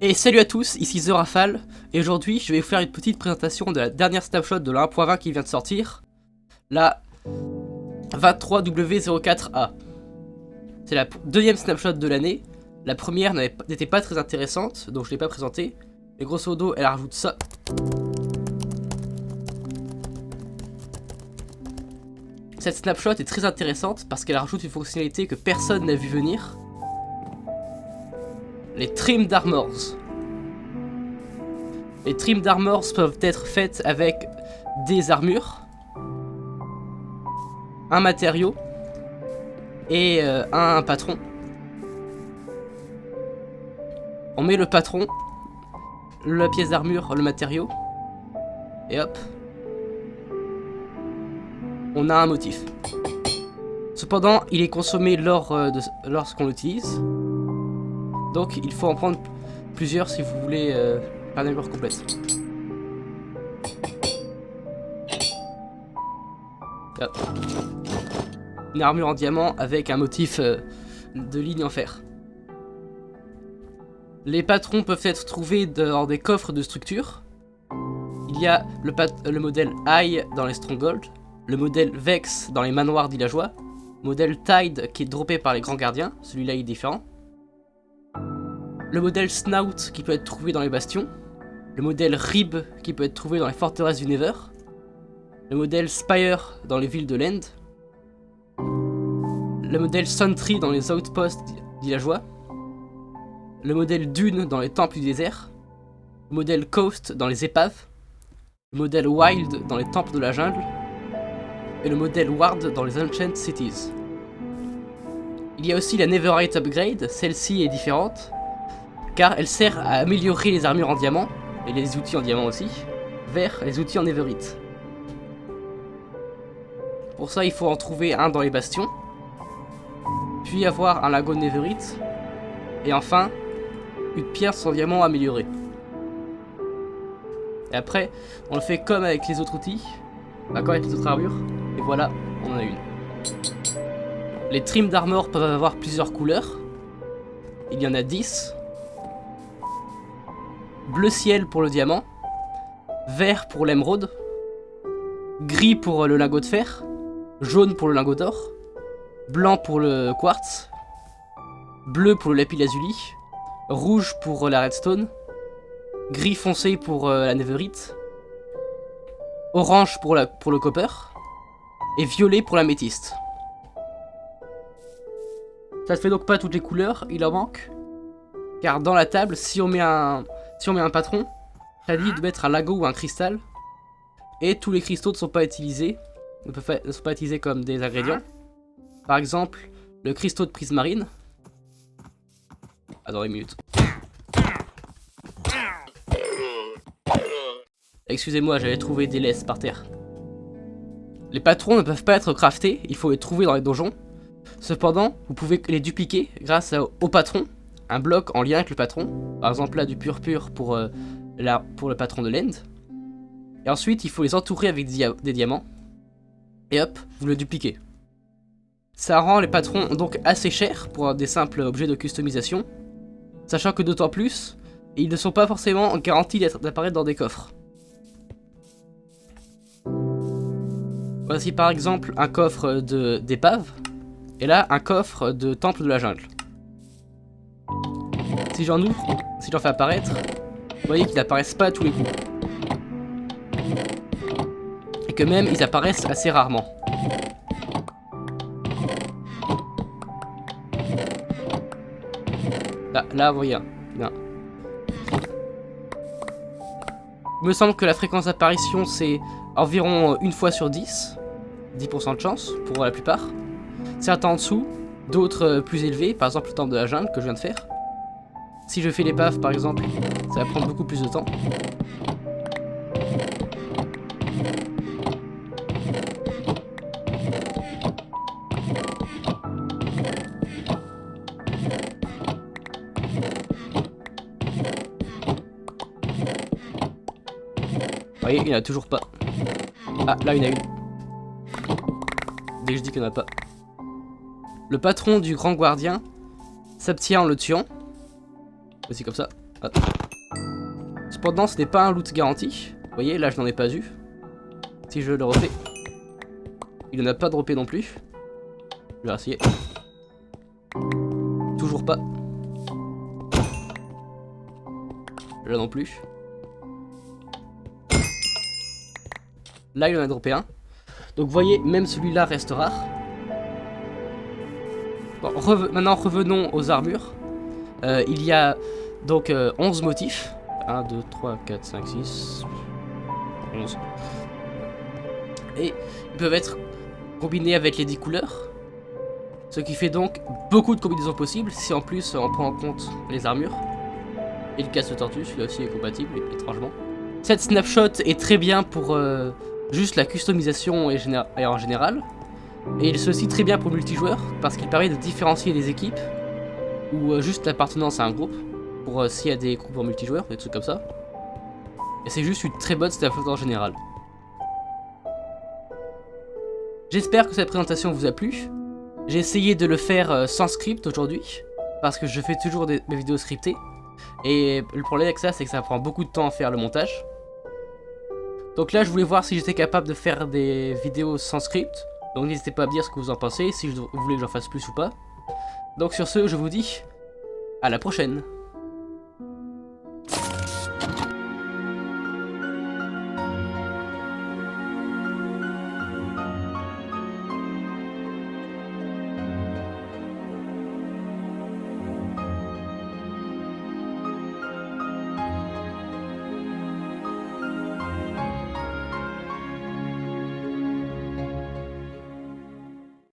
Et salut à tous, ici The Rafale, et aujourd'hui je vais vous faire une petite présentation de la dernière snapshot de la 1.20 qui vient de sortir, la 23W04A. C'est la deuxième snapshot de l'année, la première n'était pas très intéressante, donc je ne l'ai pas présentée, mais grosso modo elle rajoute ça. Cette snapshot est très intéressante parce qu'elle rajoute une fonctionnalité que personne n'a vu venir. Les Trim d'Armors. Les Trim d'Armors peuvent être faites avec des armures, un matériau et un patron. On met le patron, la pièce d'armure, le matériau, et hop, on a un motif. Cependant, il est consommé lorsqu'on l'utilise. Donc il faut en prendre plusieurs si vous voulez faire une armure complète. Hop. Une armure en diamant avec un motif de ligne en fer. Les patrons peuvent être trouvés dans des coffres de structure. Il y a le modèle Eye dans les Stronghold, le modèle Vex dans les manoirs villageois, le modèle Tide qui est droppé par les grands gardiens, celui-là il est différent. Le modèle Snout qui peut être trouvé dans les bastions, le modèle Rib qui peut être trouvé dans les forteresses du Nether, le modèle Spire dans les villes de l'End, le modèle Sentry dans les outposts villageois, le modèle Dune dans les temples du désert, le modèle Coast dans les épaves, le modèle Wild dans les temples de la jungle, et le modèle Ward dans les Ancient Cities. Il y a aussi la Netherite Upgrade, celle-ci est différente, car elle sert à améliorer les armures en diamant, et les outils en diamant aussi, vers les outils en netherite. Pour ça il faut en trouver un dans les bastions, puis avoir un lago de netherite, et enfin, une pierre en diamant améliorée. Et après, on le fait comme avec les autres outils, comme avec les autres armures, et voilà, on en a une. Les trims d'armor peuvent avoir plusieurs couleurs, il y en a 10. Bleu ciel pour le diamant, vert pour l'émeraude, gris pour le lingot de fer, jaune pour le lingot d'or, blanc pour le quartz, bleu pour le lapis lazuli, rouge pour la redstone, gris foncé pour la netherite, orange pour le copper, et violet pour l'améthyste. Ça ne fait donc pas toutes les couleurs, il en manque, car dans la table, si on met un patron, ça dit de mettre un lago ou un cristal, et tous les cristaux ne sont pas utilisés, ne sont pas utilisés comme des ingrédients. Par exemple, le cristaux de prismarine. Attendez une minute. Excusez-moi, j'avais trouvé des laisses par terre. Les patrons ne peuvent pas être craftés, il faut les trouver dans les donjons. Cependant, vous pouvez les dupliquer grâce au patron. Un bloc en lien avec le patron, par exemple là du pur pour le patron de l'End. Et ensuite il faut les entourer avec des diamants. Et hop, vous le dupliquez. Ça rend les patrons donc assez chers pour des simples objets de customisation. Sachant que d'autant plus, ils ne sont pas forcément garantis d'apparaître dans des coffres. Voici par exemple un coffre d'épave. Et là un coffre de temple de la jungle. Si j'en ouvre, si j'en fais apparaître, vous voyez qu'ils n'apparaissent pas à tous les coups. Et que même ils apparaissent assez rarement. Là vous voyez un. Il me semble que la fréquence d'apparition c'est environ une fois sur 10. 10% de chance pour la plupart. Certains en dessous, d'autres plus élevés, par exemple le temple de la jungle que je viens de faire. Si je fais l'épave par exemple, ça va prendre beaucoup plus de temps. Vous voyez, il n'y en a toujours pas. Ah, là il y en a une. Dès que je dis qu'il n'y en a pas. Le patron du grand gardien s'obtient en le tuant. Aussi comme ça. Hop. Cependant, ce n'est pas un loot garanti. Vous voyez, là, je n'en ai pas eu. Si je le refais, il n'en a pas droppé non plus. Je vais essayer. Toujours pas. Là non plus. Là, il en a droppé un. Donc, vous voyez, même celui-là reste rare. Bon, maintenant, revenons aux armures. Il y a donc 11 motifs. 1, 2, 3, 4, 5, 6, 11. Et ils peuvent être combinés avec les 10 couleurs. Ce qui fait donc beaucoup de combinaisons possibles, si en plus on prend en compte les armures. Et le casse-tortue, celui-là aussi est compatible, étrangement. Cette snapshot est très bien pour juste la customisation et en général. Et il est aussi très bien pour le multijoueur, parce qu'il permet de différencier les équipes, ou juste l'appartenance à un groupe, pour s'il y a des groupes en multijoueur, des trucs comme ça. Et c'est juste une très bonne snapshot en général. J'espère que cette présentation vous a plu. J'ai essayé de le faire sans script aujourd'hui, parce que je fais toujours mes vidéos scriptées. Et le problème avec ça, c'est que ça prend beaucoup de temps à faire le montage. Donc là, je voulais voir si j'étais capable de faire des vidéos sans script. Donc n'hésitez pas à me dire ce que vous en pensez, si vous voulez que j'en fasse plus ou pas. Donc sur ce, je vous dis à la prochaine.